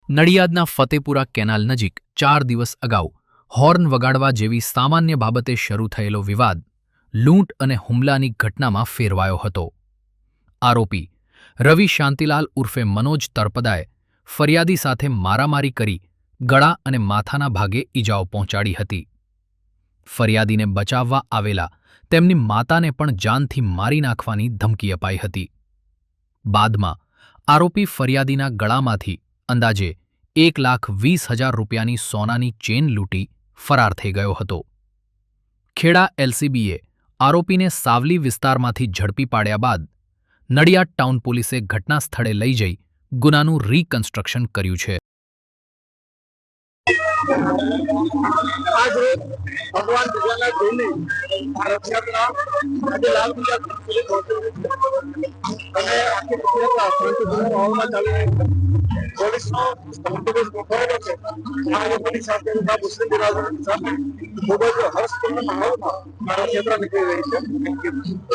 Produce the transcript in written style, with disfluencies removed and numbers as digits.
નડિયાદના Fatepura canal નજીક 4 દિવસ અગાઉ હોર્ન વગાડવા જેવી સામાન્ય બાબતે શરૂ થયેલો વિવાદ લૂંટ અને હુમલાની ઘટનામાં ફેરવાયો હતો। આરોપી રવિ શાંતિલાલ ઉર્ફે મનોજ તળપદાએ ફરિયાદી સાથે મારામારી કરી ગળા અને માથાના ભાગે ઈજાઓ પહોંચાડી હતી। ફરિયાદીને બચાવવા આવેલા તેમની માતાને પણ જાનથી મારી નાખવાની ધમકી અપાઈ હતી। બાદમાં આરોપી ફરિયાદીના ગળામાંથી અંદાજે 1,20,000 રૂપિયાની સોનાની ચેન લૂંટી ફરાર થઈ ગયો હતો। ખેડા એલસીબીએ આરોપીને સાવલી વિસ્તારમાંથી ઝડપી પાડ્યા બાદ નડિયાદ ટાઉન પોલીસે ઘટના સ્થળે લઈ જઈ ગુનાનું રીકન્સ્ટ્રક્શન કર્યું છે। आज रोज भगवान भगवान जोड़ने रथयात्रा આજે લાલ કિલ્લા સુધી પહોંચી અને આખી રથયાત્રા સંતોષના માહોલમાં ચાલી પોલીસનો બંદોબસ્ત ગોઠવાયેલો છે। આ લોકોની સાથે મુસ્લિમ બિરાદરોની સાથે ખૂબ જ હર્ષપૂર્ણ માહોલમાં આ રથયાત્રા નીકળી રહી છે।